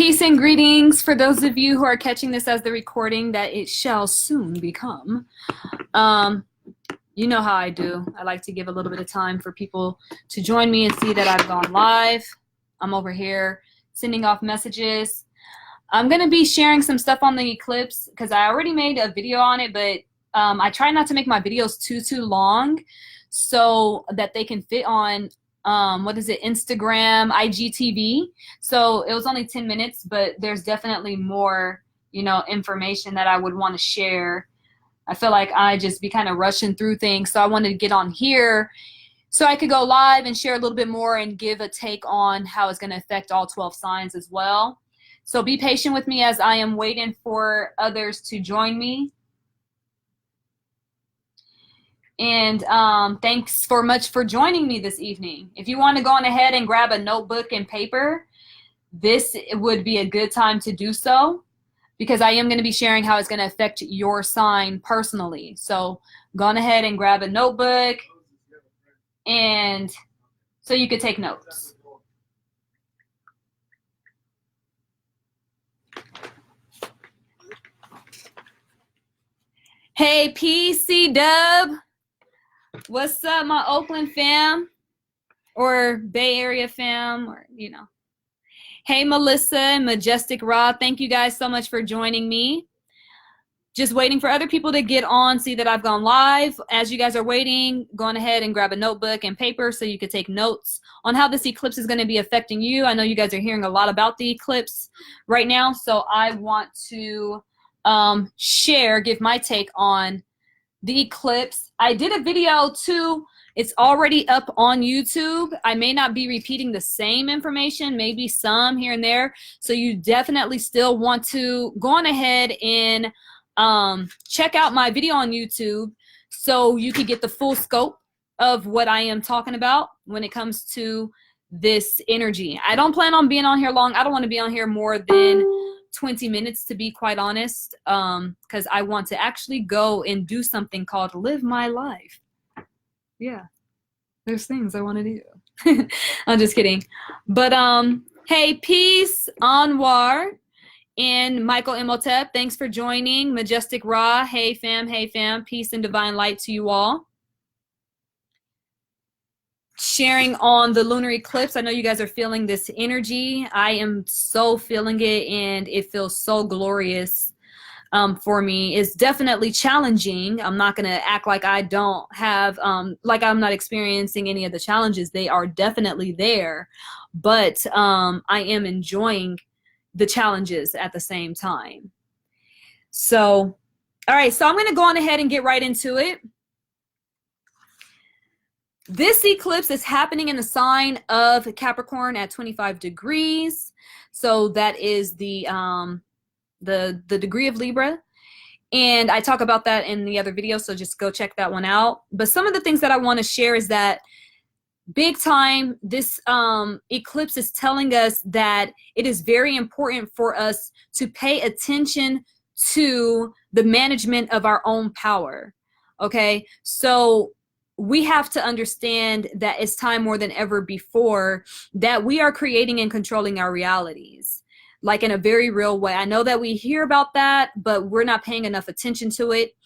Peace and greetings for those of you who are catching this as the recording that it shall soon become. You know how I do. I like to give a little bit of time for people to join me and see that I've gone live. I'm over here sending off messages. I'm going to be sharing some stuff on the eclipse because I already made a video on it, but I try not to make my videos too long so that they can fit on Instagram, IGTV. So it was only 10 minutes, but there's definitely more, information that I would want to share. I feel like I just be kind of rushing through things. So I wanted to get on here so I could go live and share a little bit more and give a take on how it's going to affect all 12 signs as well. So be patient with me as I am waiting for others to join me. And thanks so much for joining me this evening. If you want to go on ahead and grab a notebook and paper, this would be a good time to do so, because I am going to be sharing how it's going to affect your sign personally. So go on ahead and grab a notebook, and so you could take notes. Hey, PC Dub. What's up, my Oakland fam, or Bay Area fam, or Hey, Melissa and Majestic Rod, thank you guys so much for joining me. Just waiting for other people to get on, see that I've gone live. As you guys are waiting, go on ahead and grab a notebook and paper so you can take notes on how this eclipse is going to be affecting you. I know you guys are hearing a lot about the eclipse right now, so I want to give my take on the eclipse. I did a video too. It's already up on YouTube. I may not be repeating the same information, maybe some here and there. So you definitely still want to go on ahead and check out my video on YouTube so you can get the full scope of what I am talking about when it comes to this energy. I don't plan on being on here long. I don't want to be on here more than 20 minutes, to be quite honest, because I want to actually go and do something called live my life. Yeah, there's things I want to do. I'm just kidding. But hey, peace, Anwar and Michael Imhotep, thanks for joining. Majestic Ra, hey fam, peace and divine light to you all. Sharing on the lunar eclipse. I know you guys are feeling this energy. I am so feeling it, and it feels so glorious for me. It's definitely challenging. I'm not going to act like I don't have, like I'm not experiencing any of the challenges. They are definitely there, but I am enjoying the challenges at the same time. So, all right, so I'm going to go on ahead and get right into it. This eclipse is happening in the sign of Capricorn at 25 degrees. So that is the degree of Libra. And I talk about that in the other video, so just go check that one out. But some of the things that I want to share is that big time, this eclipse is telling us that it is very important for us to pay attention to the management of our own power. Okay, so we have to understand that it's time more than ever before that we are creating and controlling our realities, like in a very real way. I know that we hear about that, but we're not paying enough attention to it.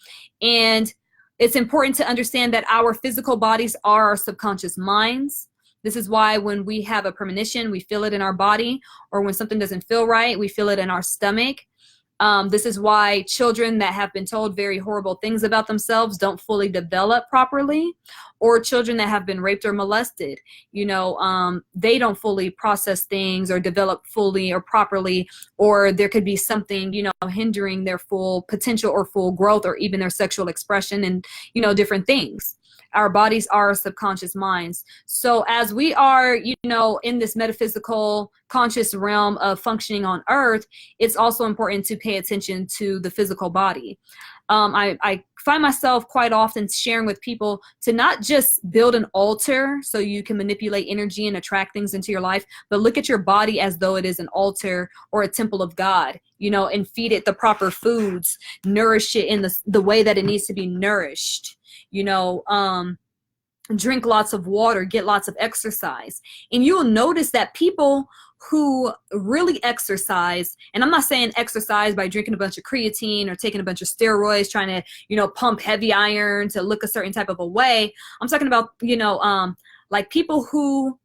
And it's important to understand that our physical bodies are our subconscious minds. This is why when we have a premonition, we feel it in our body, or when something doesn't feel right, we feel it in our stomach. This is why children that have been told very horrible things about themselves don't fully develop properly, or children that have been raped or molested, they don't fully process things or develop fully or properly, or there could be something, hindering their full potential or full growth, or even their sexual expression and, different things. Our bodies are subconscious minds. So as we are, in this metaphysical conscious realm of functioning on earth, it's also important to pay attention to the physical body. I find myself quite often sharing with people to not just build an altar so you can manipulate energy and attract things into your life, but look at your body as though it is an altar or a temple of God, and feed it the proper foods, nourish it in the way that it needs to be nourished. Drink lots of water, get lots of exercise. And you'll notice that people who really exercise, and I'm not saying exercise by drinking a bunch of creatine or taking a bunch of steroids, trying to, you know, pump heavy iron to look a certain type of a way. I'm talking about, you know, like people who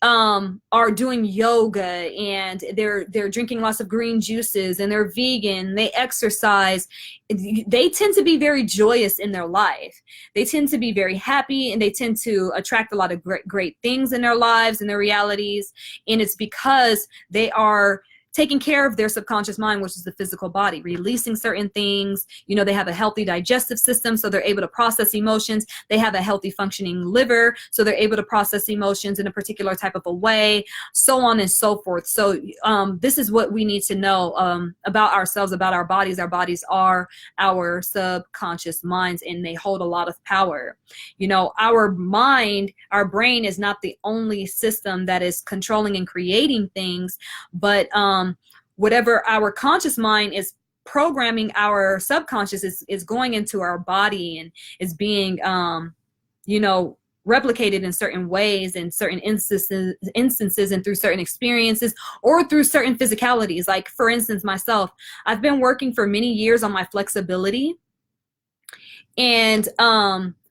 are doing yoga and they're drinking lots of green juices and they're vegan, they exercise, they tend to be very joyous in their life. They tend to be very happy, and they tend to attract a lot of great things in their lives and their realities. And it's because they are taking care of their subconscious mind, which is the physical body, releasing certain things. You know, they have a healthy digestive system, so they're able to process emotions. They have a healthy functioning liver, so they're able to process emotions in a particular type of a way, so on and so forth. So this is what we need to know about ourselves, about our bodies. Our bodies are our subconscious minds, and they hold a lot of power. You know, our mind, our brain is not the only system that is controlling and creating things, but whatever our conscious mind is programming, our subconscious is going into our body and is being, you know, replicated in certain ways, in certain instances and through certain experiences or through certain physicalities. Like, for instance, myself, I've been working for many years on my flexibility. And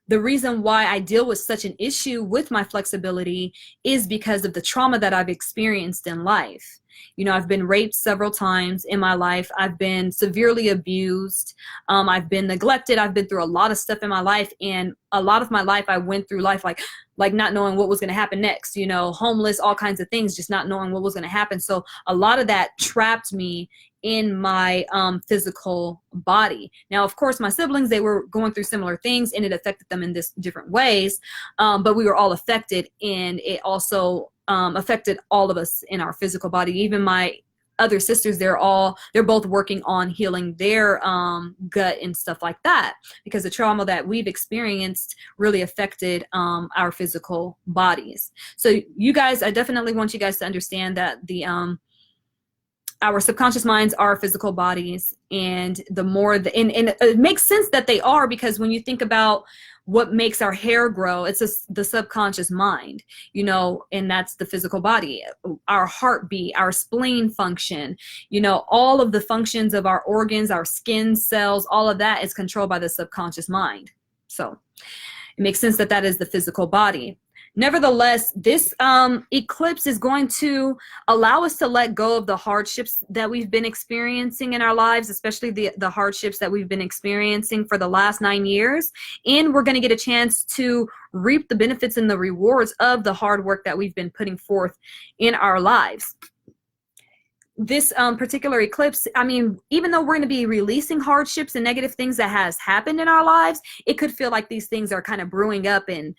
the reason why I deal with such an issue with my flexibility is because of the trauma that I've experienced in life. You know, I've been raped several times in my life. I've been severely abused. I've been neglected. I've been through a lot of stuff in my life. And a lot of my life, I went through life like not knowing what was going to happen next, you know, homeless, all kinds of things, just not knowing what was going to happen. So a lot of that trapped me in my physical body. Now, of course, my siblings, they were going through similar things, and it affected them in different ways. But we were all affected, and it also affected all of us in our physical body. Even my other sisters, they're both working on healing their gut and stuff like that, because the trauma that we've experienced really affected our physical bodies. So you guys, I definitely want you guys to understand that our subconscious minds are physical bodies, and the more and it makes sense that they are, because when you think about what makes our hair grow, it's the subconscious mind, you know, and that's the physical body. Our heartbeat, our spleen function, you know, all of the functions of our organs, our skin cells, all of that is controlled by the subconscious mind. So it makes sense that that is the physical body. Nevertheless, this eclipse is going to allow us to let go of the hardships that we've been experiencing in our lives, especially the hardships that we've been experiencing for the last 9 years. And we're going to get a chance to reap the benefits and the rewards of the hard work that we've been putting forth in our lives. This particular eclipse, I mean, even though we're going to be releasing hardships and negative things that has happened in our lives, it could feel like these things are kind of brewing up and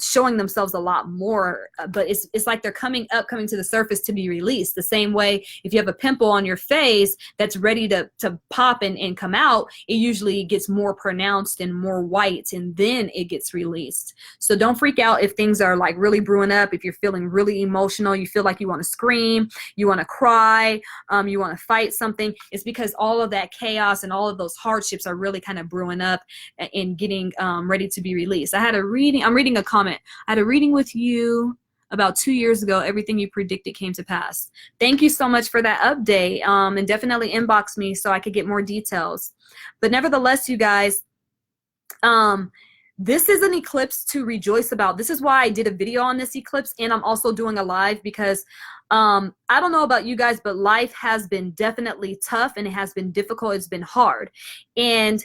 showing themselves a lot more, but it's like they're coming to the surface to be released. The same way, if you have a pimple on your face that's ready to pop and come out, it usually gets more pronounced and more white, and then it gets released. So don't freak out if things are like really brewing up. If you're feeling really emotional, you feel like you want to scream, you want to cry, you want to fight something, it's because all of that chaos and all of those hardships are really kind of brewing up and getting ready to be released. I'm reading a comment. I had a reading with you about 2 years ago. Everything you predicted came to pass. Thank you so much for that update, and definitely inbox me so I could get more details. But nevertheless, you guys, this is an eclipse to rejoice about. This is why I did a video on this eclipse, and I'm also doing a live, because I don't know about you guys, but life has been definitely tough, and it has been difficult. It's been hard. And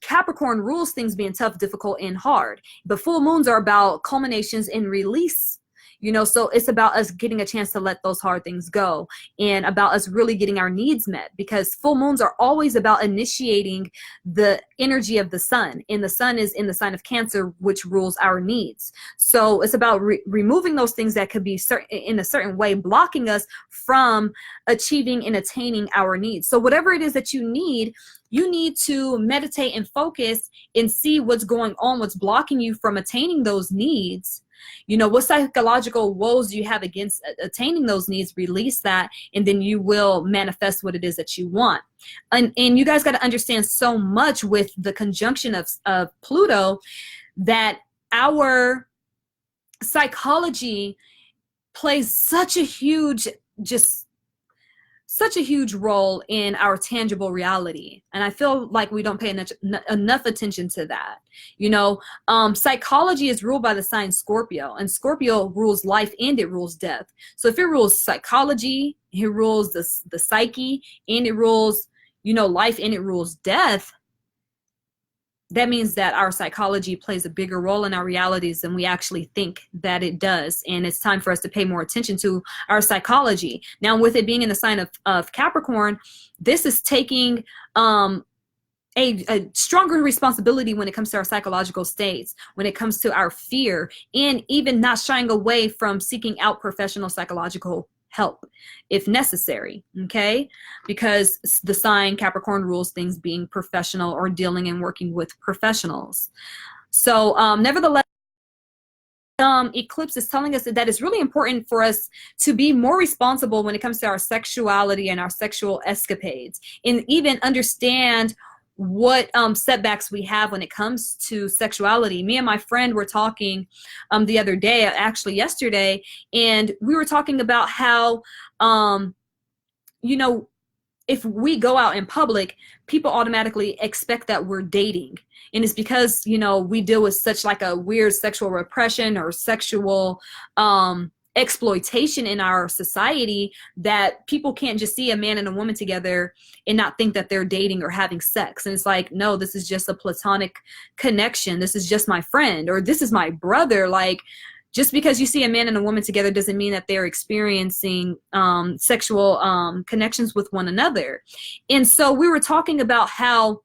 Capricorn rules things being tough, difficult, and hard. But full moons are about culminations and release, you know, so it's about us getting a chance to let those hard things go, and about us really getting our needs met, because full moons are always about initiating the energy of the sun, and the sun is in the sign of Cancer, which rules our needs. So it's about removing those things that could be in a certain way blocking us from achieving and attaining our needs. So whatever it is that you need to meditate and focus and see what's going on, what's blocking you from attaining those needs. You know, what psychological woes do you have against attaining those needs? Release that, and then you will manifest what it is that you want. And you guys got to understand so much with the conjunction of Pluto, that our psychology plays such a huge, just such a huge role in our tangible reality. And I feel like we don't pay enough attention to that. You know, psychology is ruled by the sign Scorpio, and Scorpio rules life and it rules death. So if it rules psychology, it rules the psyche, and it rules, you know, life, and it rules death, that means that our psychology plays a bigger role in our realities than we actually think that it does. And it's time for us to pay more attention to our psychology. Now, with it being in the sign of Capricorn, this is taking a stronger responsibility when it comes to our psychological states, when it comes to our fear, and even not shying away from seeking out professional psychological help if necessary, okay? Because the sign Capricorn rules things being professional or dealing and working with professionals. So nevertheless, eclipse is telling us that it's really important for us to be more responsible when it comes to our sexuality and our sexual escapades, and even understand what setbacks we have when it comes to sexuality. Me and my friend were talking the other day, actually yesterday, and we were talking about how, you know, if we go out in public, people automatically expect that we're dating. And it's because, you know, we deal with such like a weird sexual repression or sexual exploitation in our society that people can't just see a man and a woman together and not think that they're dating or having sex. And it's like, no, this is just a platonic connection. This is just my friend, or this is my brother. Like, just because you see a man and a woman together doesn't mean that they're experiencing sexual connections with one another. And so we were talking about how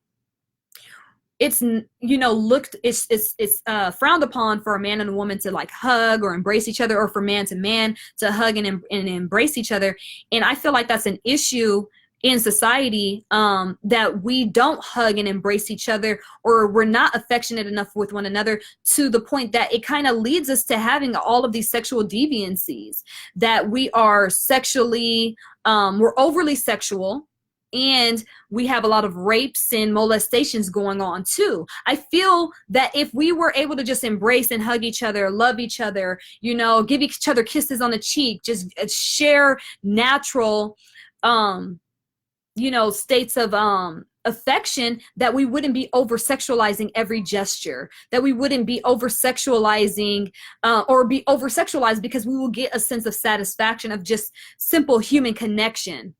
it's, you know, it's frowned upon for a man and a woman to like hug or embrace each other, or for man to hug and embrace each other. And I feel like that's an issue in society, that we don't hug and embrace each other, or we're not affectionate enough with one another, to the point that it kind of leads us to having all of these sexual deviancies, that we are sexually, we're overly sexual, and we have a lot of rapes and molestations going on too. I feel that if we were able to just embrace and hug each other, love each other, you know, give each other kisses on the cheek, just share natural, you know, states of affection, that we wouldn't be over sexualizing every gesture, that we wouldn't be over sexualizing or be over sexualized, because we will get a sense of satisfaction of just simple human connection.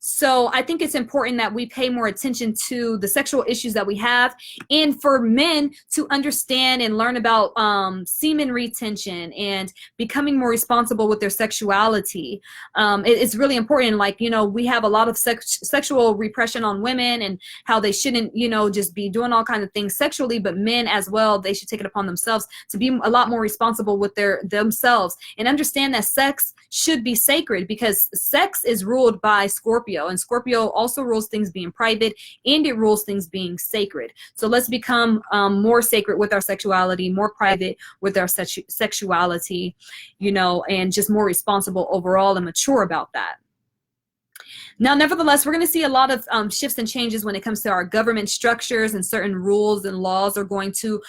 So I think it's important that we pay more attention to the sexual issues that we have, and for men to understand and learn about semen retention and becoming more responsible with their sexuality. It's really important. Like, you know, we have a lot of sexual repression on women, and how they shouldn't, you know, just be doing all kinds of things sexually, but men as well, they should take it upon themselves to be a lot more responsible with themselves, and understand that sex should be sacred, because sex is ruled by Scorpio. And Scorpio also rules things being private, and it rules things being sacred. So let's become more sacred with our sexuality, more private with our sexuality, you know, and just more responsible overall and mature about that. Now, nevertheless, we're going to see a lot of shifts and changes when it comes to our government structures, and certain rules and laws are going to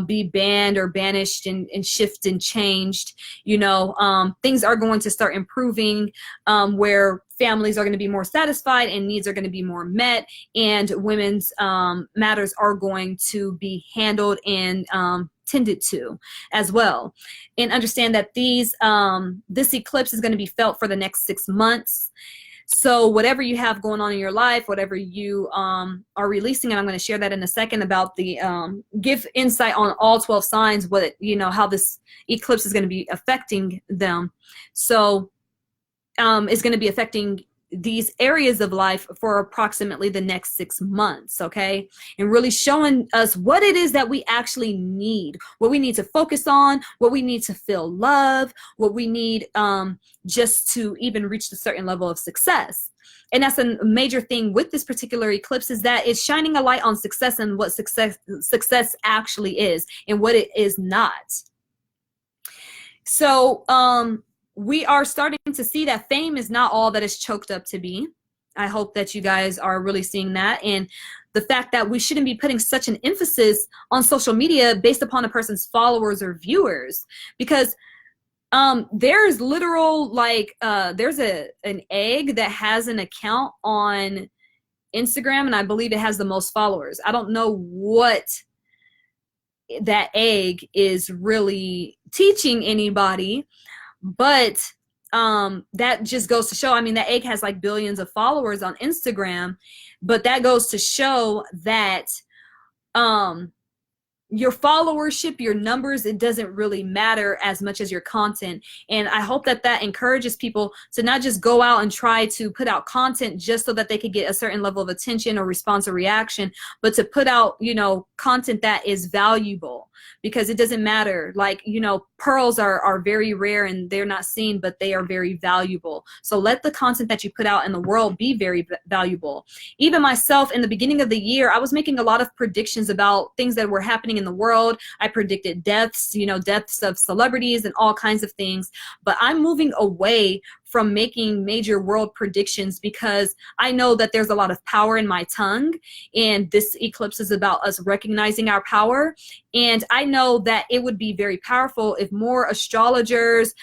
be banned or banished and shift and changed. You know, things are going to start improving, where families are going to be more satisfied and needs are going to be more met, and women's matters are going to be handled and tended to as well. And understand that this eclipse is going to be felt for the next 6 months. So whatever you have going on in your life, whatever you are releasing, and I'm going to share that in a second, about the give insight on all 12 signs, what, you know, how this eclipse is going to be affecting them. So it's going to be affecting these areas of life for approximately the next 6 months, okay? And really showing us what it is that we actually need, what we need to focus on, what we need to feel love, what we need just to even reach a certain level of success. And that's a major thing with this particular eclipse, is that it's shining a light on success, and what success actually is and what it is not. So we are starting to see that fame is not all that it's choked up to be. I hope that you guys are really seeing that. And the fact that we shouldn't be putting such an emphasis on social media based upon a person's followers or viewers. Because There's literal, like, there's an egg that has an account on Instagram, and I believe it has the most followers. I don't know what that egg is really teaching anybody, but that just goes to show, I mean, that egg has like billions of followers on Instagram, but that goes to show that your followership, your numbers, it doesn't really matter as much as your content. And I hope that that encourages people to not just go out and try to put out content just so that they could get a certain level of attention or response or reaction, but to put out, you know, content that is valuable, because it doesn't matter. Like, you know, pearls are very rare and they're not seen, but they are very valuable. So let the content that you put out in the world be very valuable. Even myself, in the beginning of the year, I was making a lot of predictions about things that were happening in the world. I predicted deaths, you know, deaths of celebrities and all kinds of things. But I'm moving away from making major world predictions because I know that there's a lot of power in my tongue, and this eclipse is about us recognizing our power. And I know that it would be very powerful if more astrologers,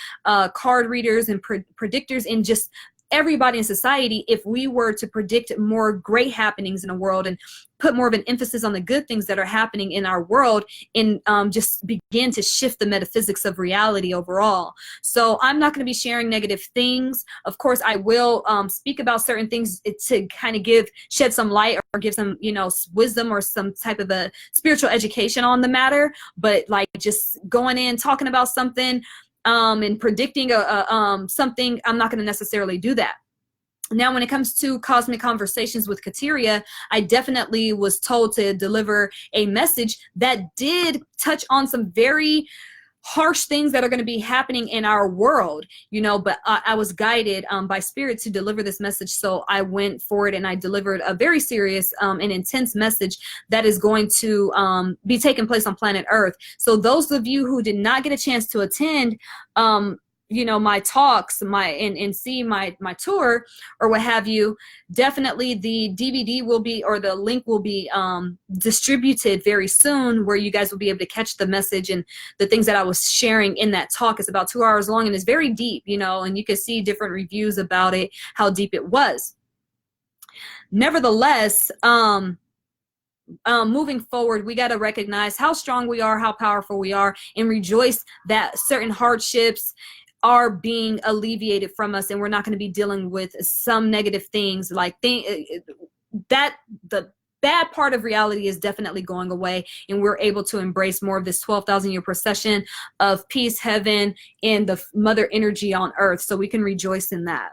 card readers, and predictors, and just everybody in society, if we were to predict more great happenings in the world and put more of an emphasis on the good things that are happening in our world, and just begin to shift the metaphysics of reality overall. So I'm not going to be sharing negative things. Of course, I will speak about certain things to kind of shed some light or give some, you know, wisdom or some type of a spiritual education on the matter. But like just going in, talking about something, and predicting something, I'm not going to necessarily do that. Now, when it comes to Cosmic Conversations with Kateria, I definitely was told to deliver a message that did touch on some very harsh things that are going to be happening in our world, you know, but I was guided by spirit to deliver this message. So I went for it and I delivered a very serious and intense message that is going to be taking place on planet Earth. So those of you who did not get a chance to attend, you know, my talks, and see my tour or what have you, definitely the DVD will be, or the link will be distributed very soon, where you guys will be able to catch the message and the things that I was sharing in that talk. It's about 2 hours long and it's very deep, you know, and you can see different reviews about it, how deep it was. Nevertheless, moving forward, we got to recognize how strong we are, how powerful we are, and rejoice that certain hardships are being alleviated from us, and we're not going to be dealing with some negative things like that. The bad part of reality is definitely going away, and we're able to embrace more of this 12,000 year procession of peace, heaven, and the mother energy on earth, so we can rejoice in that.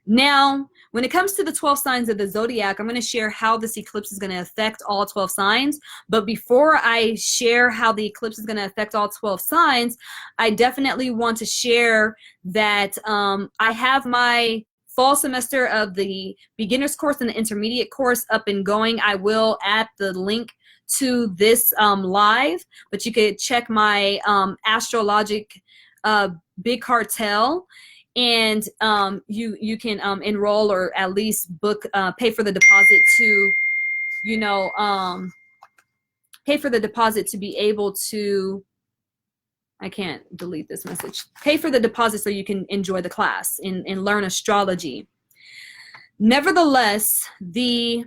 Now, when it comes to the 12 signs of the zodiac, I'm going to share how this eclipse is going to affect all 12 signs. But before I share how the eclipse is going to affect all 12 signs, I definitely want to share that I have my fall semester of the beginner's course and the intermediate course up and going. I will add the link to this live, but you could check my astrologic big cartel, and you can enroll, or at least book, pay for the deposit to, you know, pay for the deposit to be able to, I can't delete this message, pay for the deposit so you can enjoy the class and learn astrology. Nevertheless, the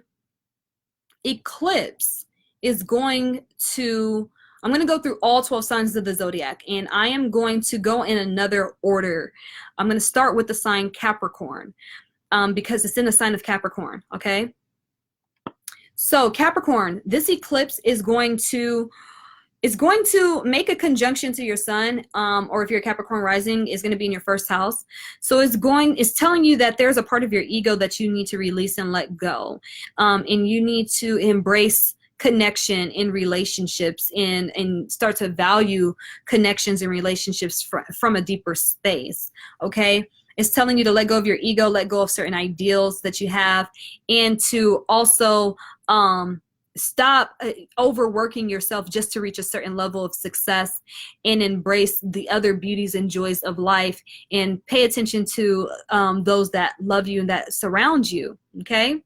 eclipse is going to, I'm going to go through all 12 signs of the zodiac, and I am going to go in another order. I'm going to start with the sign Capricorn, because it's in the sign of Capricorn, okay? So Capricorn, this eclipse is going to make a conjunction to your sun, or if you're a Capricorn rising, it's going to be in your first house. So it's telling you that there's a part of your ego that you need to release and let go, and you need to embrace connection in relationships, and start to value connections and relationships from a deeper space, okay? It's telling you to let go of your ego, let go of certain ideals that you have, and to also stop overworking yourself just to reach a certain level of success, and embrace the other beauties and joys of life, and pay attention to those that love you and that surround you, okay?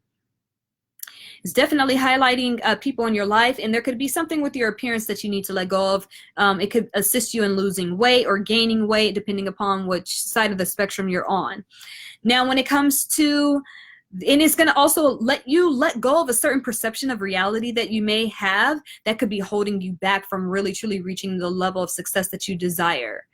It's definitely highlighting people in your life, and there could be something with your appearance that you need to let go of. It could assist you in losing weight or gaining weight, depending upon which side of the spectrum you're on. Now, when it comes to, and it's going to also let you let go of a certain perception of reality that you may have that could be holding you back from really truly reaching the level of success that you desire.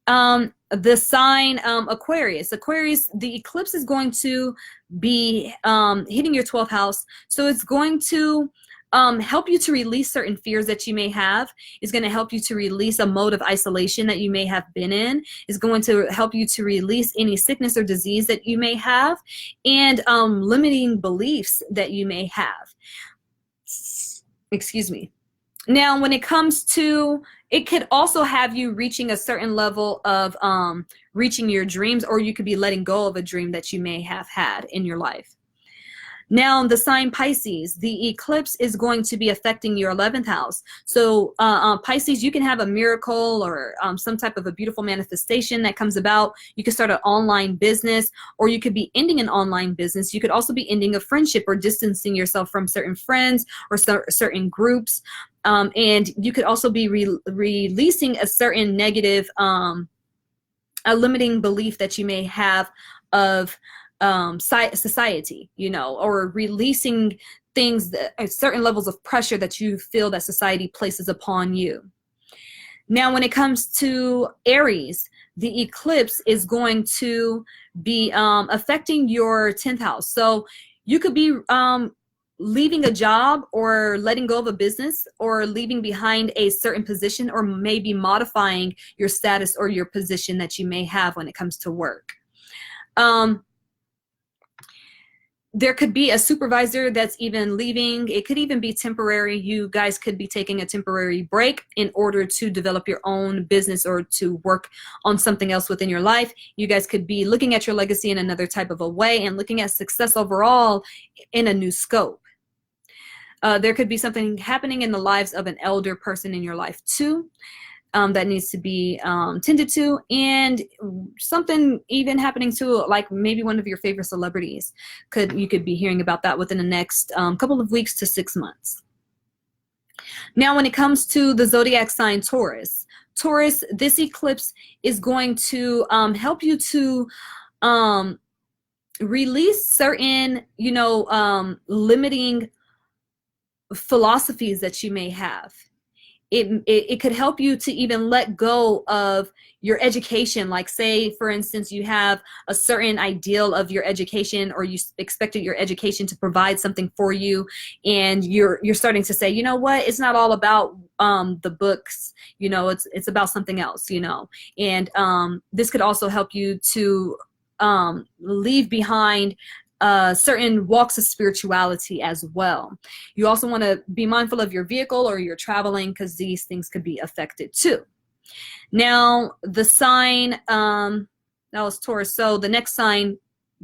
The sign Aquarius. Aquarius, the eclipse is going to be hitting your 12th house. So it's going to help you to release certain fears that you may have. It's going to help you to release a mode of isolation that you may have been in. It's going to help you to release any sickness or disease that you may have, and limiting beliefs that you may have. Excuse me. Now, when it comes to, it could also have you reaching a certain level of reaching your dreams, or you could be letting go of a dream that you may have had in your life. Now, the sign Pisces, the eclipse is going to be affecting your 11th house. So Pisces, you can have a miracle or some type of a beautiful manifestation that comes about. You could start an online business, or you could be ending an online business. You could also be ending a friendship or distancing yourself from certain friends or certain groups. And you could also be releasing a certain negative, a limiting belief that you may have of society, you know, or releasing things that are certain levels of pressure that you feel that society places upon you. Now, when it comes to Aries, the eclipse is going to be affecting your 10th house. So you could be leaving a job, or letting go of a business, or leaving behind a certain position, or maybe modifying your status or your position that you may have when it comes to work. There could be a supervisor that's even leaving. It could even be temporary. You guys could be taking a temporary break in order to develop your own business or to work on something else within your life. You guys could be looking at your legacy in another type of a way and looking at success overall in a new scope. There could be something happening in the lives of an elder person in your life too. That needs to be tended to, and something even happening to, like maybe one of your favorite celebrities. You could be hearing about that within the next couple of weeks to 6 months. Now, when it comes to the zodiac sign Taurus, this eclipse is going to help you to release certain, you know, limiting philosophies that you may have. It could help you to even let go of your education. Like, say, for instance, you have a certain ideal of your education, or you expected your education to provide something for you, and you're starting to say, you know what, it's not all about the books, you know, it's about something else, you know. And this could also help you to leave behind certain walks of spirituality as well. You also want to be mindful of your vehicle or you're traveling, because these things could be affected too. Now, the sign, that was Taurus. So the next sign,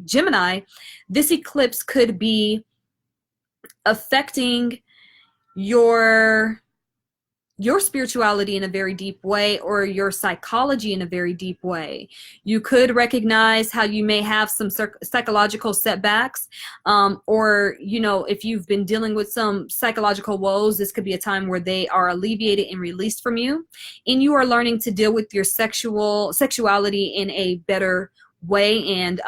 Gemini, this eclipse could be affecting your spirituality in a very deep way, or your psychology in a very deep way. You could recognize how you may have some psychological setbacks, or, you know, if you've been dealing with some psychological woes, this could be a time where they are alleviated and released from you, and you are learning to deal with your sexuality in a better way. And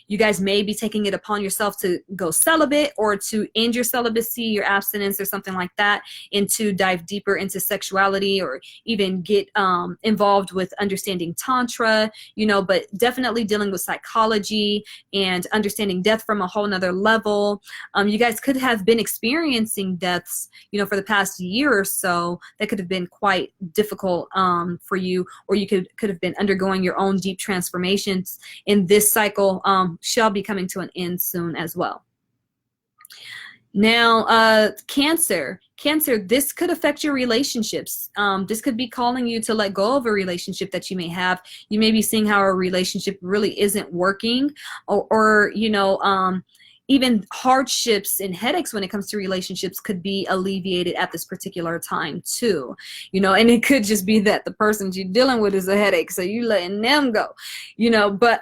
you guys may be taking it upon yourself to go celibate, or to end your celibacy, your abstinence, or something like that, and to dive deeper into sexuality, or even get involved with understanding tantra, you know. But definitely dealing with psychology and understanding death from a whole nother level. You guys could have been experiencing deaths, you know, for the past year or so. That could have been quite difficult for you, or you could have been undergoing your own deep transformations. In this cycle shall be coming to an end soon as well. Now, Cancer, this could affect your relationships. This could be calling you to let go of a relationship that you may have. You may be seeing how a relationship really isn't working, or you know, even hardships and headaches when it comes to relationships could be alleviated at this particular time too, you know. And it could just be that the person you're dealing with is a headache, so you letting them go, you know. But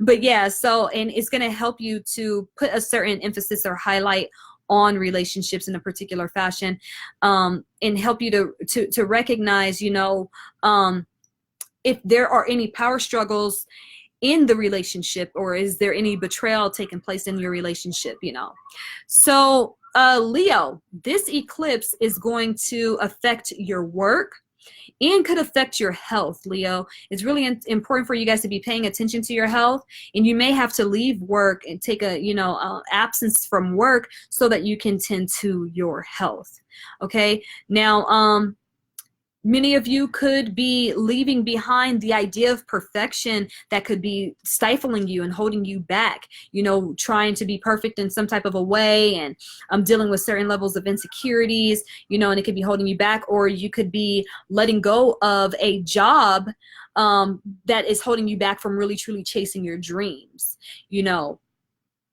But yeah, so, and it's going to help you to put a certain emphasis or highlight on relationships in a particular fashion, and help you to recognize, you know, if there are any power struggles in the relationship, or is there any betrayal taking place in your relationship, you know. So Leo, this eclipse is going to affect your work and could affect your health. Leo, it's really important for you guys to be paying attention to your health, and you may have to leave work and take a, you know, absence from work so that you can tend to your health. Okay, now many of you could be leaving behind the idea of perfection that could be stifling you and holding you back, you know, trying to be perfect in some type of a way, and dealing with certain levels of insecurities, you know, and it could be holding you back. Or you could be letting go of a job that is holding you back from really truly chasing your dreams. You know,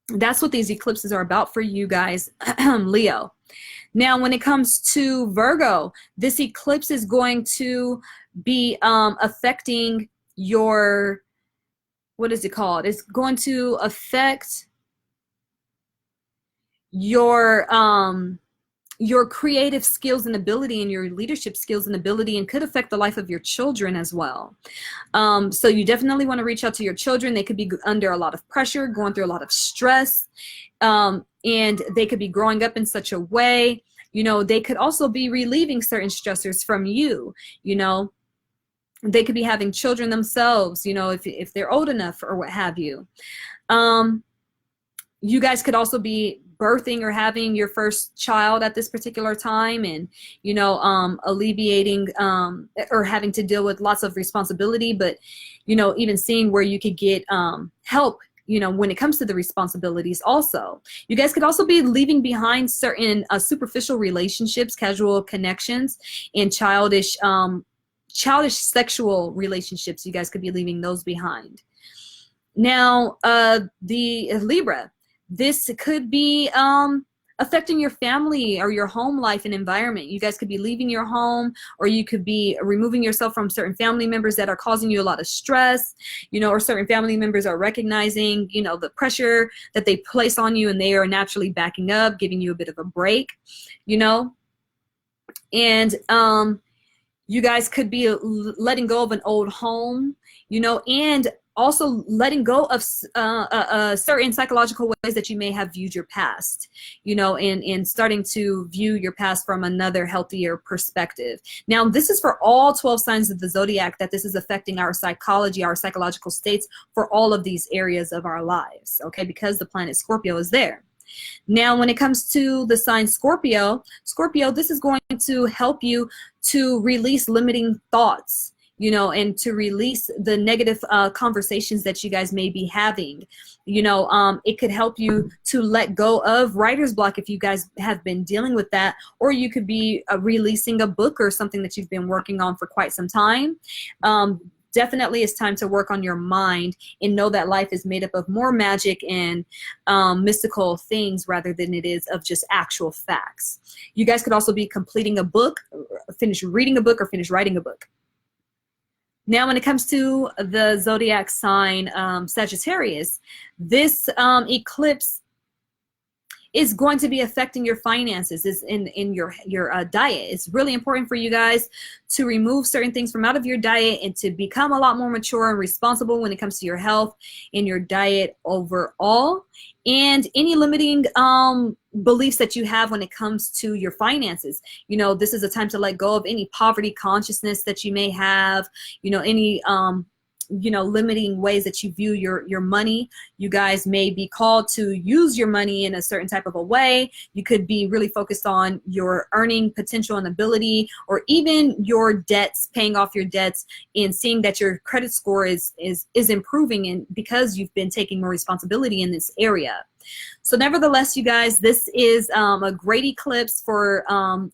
that's what these eclipses are about for you guys, Leo. Now, when it comes to Virgo, this eclipse is going to be affecting your, what is it called? It's going to affect your creative skills and ability, and your leadership skills and ability, and could affect the life of your children as well. So you definitely want to reach out to your children. They could be under a lot of pressure, going through a lot of stress, and they could be growing up in such a way, you know, they could also be relieving certain stressors from you, you know. They could be having children themselves, you know, if they're old enough or what have you. You guys could also be birthing or having your first child at this particular time, and, you know, alleviating or having to deal with lots of responsibility, but, you know, even seeing where you could get help, you know, when it comes to the responsibilities. Also, you guys could also be leaving behind certain superficial relationships, casual connections, and childish sexual relationships. You guys could be leaving those behind. Now, the Libra, this could be affecting your family or your home life and environment. You guys could be leaving your home, or you could be removing yourself from certain family members that are causing you a lot of stress, you know, or certain family members are recognizing, you know, the pressure that they place on you, and they are naturally backing up, giving you a bit of a break, you know. And you guys could be letting go of an old home, you know, and also letting go of certain psychological ways that you may have viewed your past, you know, and starting to view your past from another healthier perspective. Now, this is for all 12 signs of the zodiac, that this is affecting our psychology, our psychological states for all of these areas of our lives, okay, because the planet Scorpio is there. Now, when it comes to the sign Scorpio, this is going to help you to release limiting thoughts, you know, and to release the negative conversations that you guys may be having. You know, it could help you to let go of writer's block if you guys have been dealing with that, or you could be releasing a book or something that you've been working on for quite some time. Definitely it's time to work on your mind and know that life is made up of more magic and mystical things rather than it is of just actual facts. You guys could also be completing a book, finish reading a book, or finish writing a book. Now, when it comes to the zodiac sign Sagittarius, this eclipse is going to be affecting your finances, is in your diet. It's really important for you guys to remove certain things from out of your diet and to become a lot more mature and responsible when it comes to your health and your diet overall, and any limiting beliefs that you have when it comes to your finances. You know, this is a time to let go of any poverty consciousness that you may have, you know, any you know, limiting ways that you view your money. You guys may be called to use your money in a certain type of a way. You could be really focused on your earning potential and ability, or even your debts, paying off your debts, and seeing that your credit score is improving, and because you've been taking more responsibility in this area. So nevertheless, you guys, this is a great eclipse for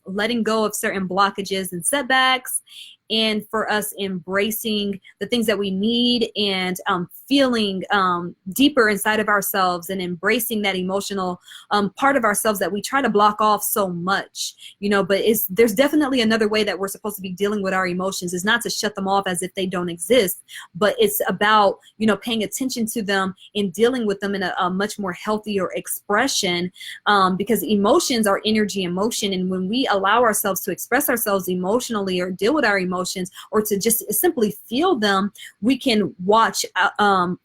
letting go of certain blockages and setbacks, and for us embracing the things that we need, and feeling deeper inside of ourselves, and embracing that emotional part of ourselves that we try to block off so much, you know. But there's definitely another way that we're supposed to be dealing with our emotions. Is not to shut them off as if they don't exist, but it's about, you know, paying attention to them and dealing with them in a much more healthier expression, because emotions are energy and motion. And when we allow ourselves to express ourselves emotionally, or deal with our emotions, or to just simply feel them, we can watch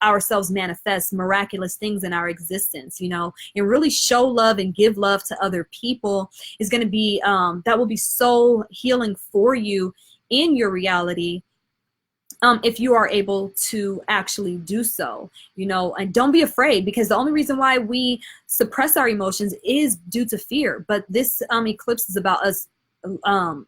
ourselves manifest miraculous things in our existence, you know, and really show love and give love to other people is going to be, that will be so healing for you in your reality. If you are able to actually do so, you know. And don't be afraid, because the only reason why we suppress our emotions is due to fear. But this eclipse is about us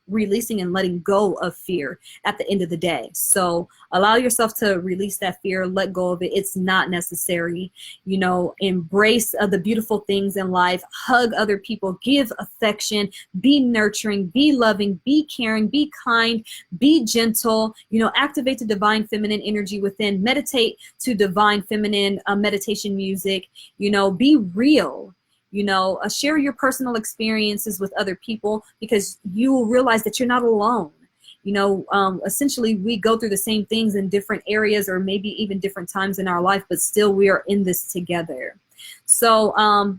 releasing and letting go of fear at the end of the day. So allow yourself to release that fear, let go of it. It's not necessary, you know. Embrace the beautiful things in life, hug other people, give affection, be nurturing, be loving, be caring, be kind, be gentle, you know. Activate the divine feminine energy within, meditate to divine feminine meditation music, you know. Be real, you know. Share your personal experiences with other people, because you will realize that you're not alone. You know, essentially we go through the same things in different areas, or maybe even different times in our life, but still we are in this together. So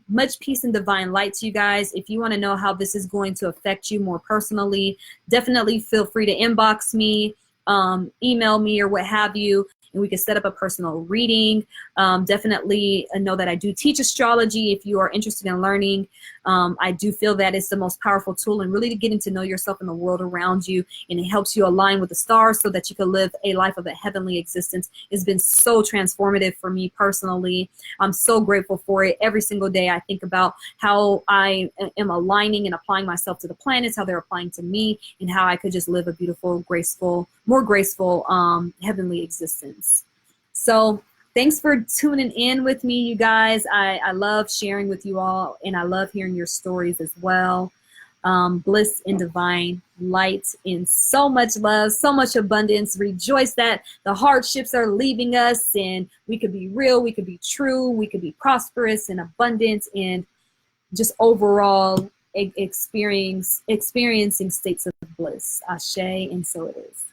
much peace and divine light to you guys. If you want to know how this is going to affect you more personally, definitely feel free to inbox me, email me, or what have you, and we can set up a personal reading. Definitely know that I do teach astrology if you are interested in learning. I do feel that it's the most powerful tool, and really to getting to know yourself and the world around you, and it helps you align with the stars so that you can live a life of a heavenly existence. It's been so transformative for me personally. I'm so grateful for it. Every single day I think about how I am aligning and applying myself to the planets, how they're applying to me, and how I could just live a beautiful, graceful, more graceful, heavenly existence. So thanks for tuning in with me, you guys. I love sharing with you all, and I love hearing your stories as well. Bliss and divine light and so much love, so much abundance. Rejoice that the hardships are leaving us, and we could be real, we could be true, we could be prosperous and abundant, and just overall experiencing states of bliss. Ashe, and so it is.